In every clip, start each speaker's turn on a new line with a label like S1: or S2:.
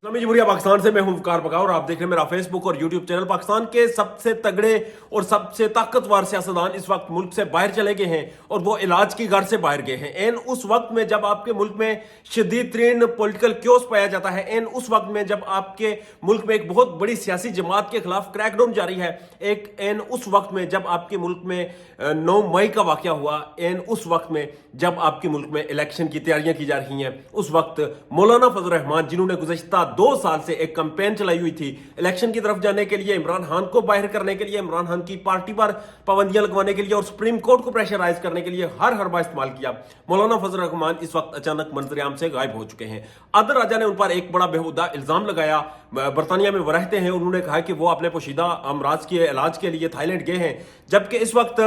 S1: मजबूरिया पाकिस्तान से मैं हूं वकार बका और आप देख रहे हैं मेरा फेसबुक और यूट्यूब चैनल। पाकिस्तान के सबसे तगड़े और सबसे ताकतवर सियासतदान इस वक्त मुल्क से बाहर चले गए हैं और वो इलाज की घर से बाहर गए हैं। एन उस वक्त में जब आपके मुल्क में शदीद तरीन पॉलिटिकल क्योस पाया जाता है, एन उस वक्त में जब आपके मुल्क में एक बहुत बड़ी सियासी जमात के खिलाफ क्रैकडाउन जारी है, एक एन उस वक्त में जब आपके मुल्क में 9 मई का वाकया हुआ, एन उस वक्त में जब आपके मुल्क में इलेक्शन की तैयारियां की जा रही हैं, उस वक्त मौलाना फजल रहमान जिन्होंने गुज़श्ता 2 साल से एक कैंपेन चलाई हुई थी इलेक्शन की तरफ जाने के लिए, इमरान खान को बाहर करने के लिए, इमरान खान की पार्टी पर पाबंदियां लगवाने के लिए और सुप्रीम कोर्ट को प्रेशराइज करने के लिए हर हरबा इस्तेमाल किया। मौलाना फजल रहमान इस वक्त अचानक मंजर-ए-आम से गायब हो चुके हैं। अदर राजा ने उन पर एक बड़ा बेहुदा इल्जाम लगाया। बरतानिया में वो रहते हैं, उन्होंने कहा कि वो अपने पोशीदा अमराज के इलाज के लिए थाईलैंड गए हैं, जबकि इस वक्त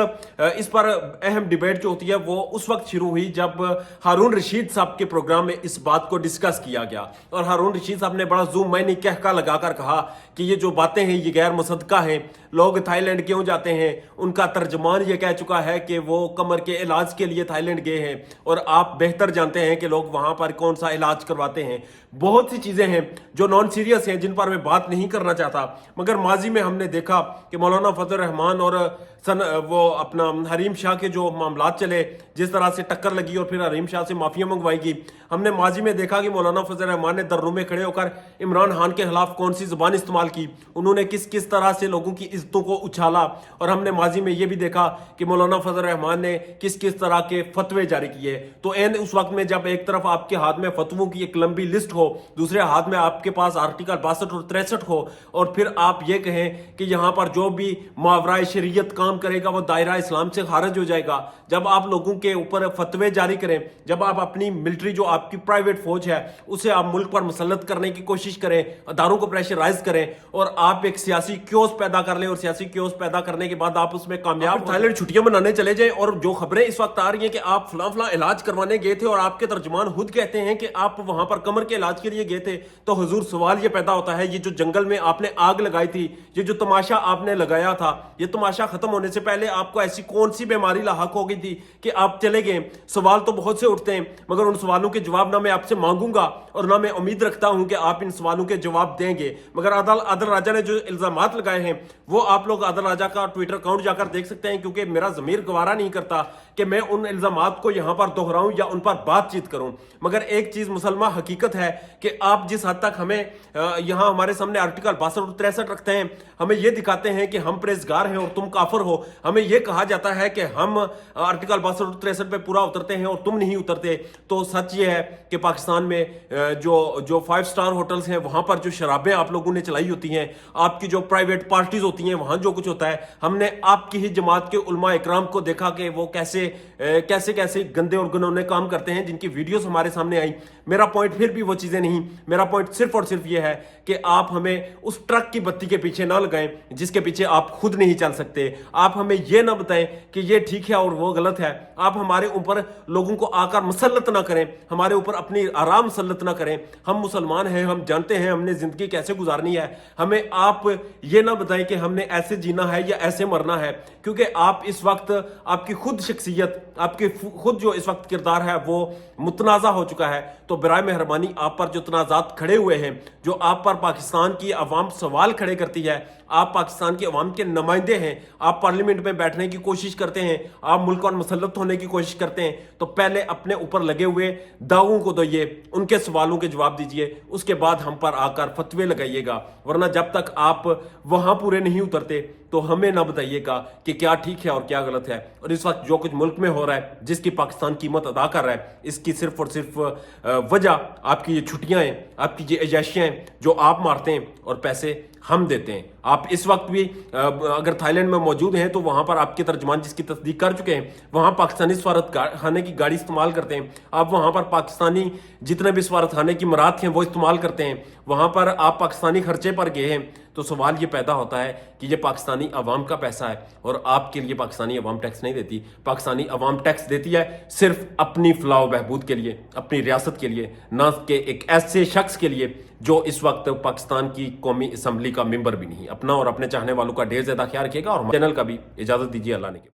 S1: इस पर अहम डिबेट जो होती है वो उस वक्त शुरू हुई जब हारून रशीद साहब के प्रोग्राम में इस बात को डिस्कस किया गया और हारून रशीद साहब ने बड़ा जूम मैनी कहका लगाकर कहा कि ये जो बातें हैं ये गैर मुसद्दका हैं। लोग थाईलैंड क्यों जाते हैं, उनका तर्जमान ये कह चुका है कि वो कमर के इलाज के लिए थाईलैंड गए हैं और आप बेहतर जानते हैं कि लोग वहां पर कौन सा इलाज करवाते हैं। बहुत सी चीजें हैं जो नॉन सीरियस हैं जिन पर मैं बात नहीं करना चाहता, मगर माजी में हमने देखा कि मौलाना फजल रहमान और वो अपना हरीम शाह के जो मामलात चले, जिस तरह से टक्कर लगी और फिर हरीम शाह से माफिया मंगवाई गई, हमने माजी में देखा कि मौलाना फजल रहमान ने दर्रों में खड़े होकर इमरान खान के खिलाफ कौन सी जुबान इस्तेमाल की, उन्होंने किस किस तरह से लोगों की इज्जतों को उछाला। और हमने माजी में यह भी देखा कि मौलाना फजल रहमान ने किस किस तरह के फतवे जारी किए। तो एन उस वक्त में जब एक तरफ आपके हाथ में फतवों की एक लंबी लिस्ट हो, दूसरे हाथ में आपके पास आर्टिकल 62 और 63 हो, और फिर आप ये कहें कि यहां पर जो भी मावराए शरीयत काम करेगा वो दायरा इस्लाम से खारिज हो जाएगा। जब आप लोगों के ऊपर फतवे जारी करें, जब आप अपनी मिलिट्री जो आपकी प्राइवेट फौज है उसे आप मुल्क पर मुसल्लत करने की कोशिश करें, अदारों को प्रेशराइज करें और आप एक सियासी क्योस पैदा कर लें और सियासी क्योस पैदा करने के बाद आप उसमें कामयाब थाईलैंड छुट्टियां मनाने चले जाएं, और जो खबरें इस वक्त आ रही हैं कि आप फलां इलाज करवाने गए थे और आपके तर्जुमान खुद कहते हैं कि आप वहां पर कमर के इलाज के लिए गए थे, तो हुजूर सवाल ये पैदा होता है, ये जो जंगल में आपने आग लगाई थी, ये जो तमाशा आपने लगाया था, ये तमाशा खत्म होने से पहले आपको ऐसी कौन सी बीमारी लाहक हो गई थी कि आप चले गए? सवाल तो बहुत से उठते हैं, मगर उन सवालों के जवाब ना मैं आपसे मांगूंगा और ना मैं उम्मीद रखता हूं कि आप इन सवालों के जवाब देंगे। मगर आदिल राजा ने जो इल्जामात लगाए हैं वो आप लोग आदिल राजा का ट्विटर अकाउंट जाकर देख सकते हैं, क्योंकि मेरा ज़मीर गवारा नहीं करता कि मैं उन इल्जामात को यहां पर दोहराऊं या उन पर बातचीत करूं। मगर एक चीज मुसलमान हकीकत है कि आप जिस हद तक हमें यहां हमारे सामने आर्टिकल 62 और 63 रखते हैं, हमें यह दिखाते हैं कि हम परहेजगार हैं और तुम काफिर हो, हमें यह कहा जाता है कि हम आर्टिकल 62 और 63 पे पूरा उतरते हैं और तुम नहीं उतरते, तो सच ये है कि पाकिस्तान में जो 5 स्टार होटल्स हैं वहां पर जो शराबें आप लोगों ने चलाई होती हैं, आपकी जो प्राइवेट पार्टीज होती हैं वहां जो कुछ होता है, हमने आपकी ही जमात के उलमा इकराम को देखा कि वो कैसे गंदे और गुनौने काम करते हैं, जिनकी वीडियोस हमारे सामने आई। मेरा पॉइंट फिर भी वो चीजें नहीं, मेरा पॉइंट सिर्फ और सिर्फ ये है कि आप हमें उस ट्रक की बत्ती के पीछे ना लगाएं जिसके पीछे आप खुद नहीं चल सकते। आप हमें यह ना बताएं कि ये ठीक है और वो गलत है। आप हमारे ऊपर लोगों को आकर मुसल्लत ना करें, हमारे ऊपर अपनी आराम मुसल्लत ना करें। हम मुसलमान हैं, हम जानते हैं हमने जिंदगी कैसे गुजारनी है। हमें आप ये ना बताएं कि हमने ऐसे जीना है या ऐसे मरना है, क्योंकि आप इस वक्त आपकी खुद शख्सियत, आपके खुद जो इस वक्त किरदार है वो मुतनाज़ा हो चुका है। तो बराए मेहरबानी आप पर जो तनाज़ात खड़े हुए हैं, जो आप पर पाकिस्तान की अवाम सवाल खड़े करती है, आप पाकिस्तान की अवाम के नुमाइंदे हैं, आप पार्लियामेंट में बैठने की कोशिश करते हैं, आप मुल्क और मुसल्लत होने की कोशिश करते हैं, तो पहले अपने ऊपर लगे हुए दागों को धोइए, उनके सवालों के जवाब दीजिए, उसके बाद हम पर आकर फतवे लगाइएगा। वरना जब तक आप वहां पूरे नहीं उतरते तो हमें ना बताइएगा कि क्या ठीक है और क्या गलत है। और इस वक्त जो कुछ मुल्क में हो रहा है, जिसकी पाकिस्तान कीमत अदा कर रहा है, इसकी सिर्फ और सिर्फ वजह आपकी ये छुट्टियां हैं, आपकी ये अजायशियां हैं जो आप मारते हैं और पैसे हम देते हैं। आप इस वक्त भी अगर थाईलैंड में मौजूद हैं तो वहां पर आपके तर्जमान जिसकी तस्दीक कर चुके हैं, वहां पाकिस्तानी सफारत खाने की गाड़ी इस्तेमाल करते हैं। आप वहां पर पाकिस्तानी जितने भी सफारत खाने की मरात हैं वो इस्तेमाल करते हैं। वहां पर आप पाकिस्तानी खर्चे पर गए हैं, तो सवाल ये पैदा होता है कि ये पाकिस्तानी अवाम का पैसा है और आपके लिए पाकिस्तानी अवाम टैक्स नहीं देती। पाकिस्तानी अवाम टैक्स देती है सिर्फ अपनी फलाह बहबूद के लिए, अपनी रियासत के लिए, ना कि एक ऐसे शख्स के लिए जो इस वक्त पाकिस्तान की कौमी असम्बली का मेंबर भी नहीं। अपना और अपने चाहने वालों का ढेर ज्यादा ख्याल रखिएगा और चैनल का भी इजाजत दीजिए। अल्लाह ने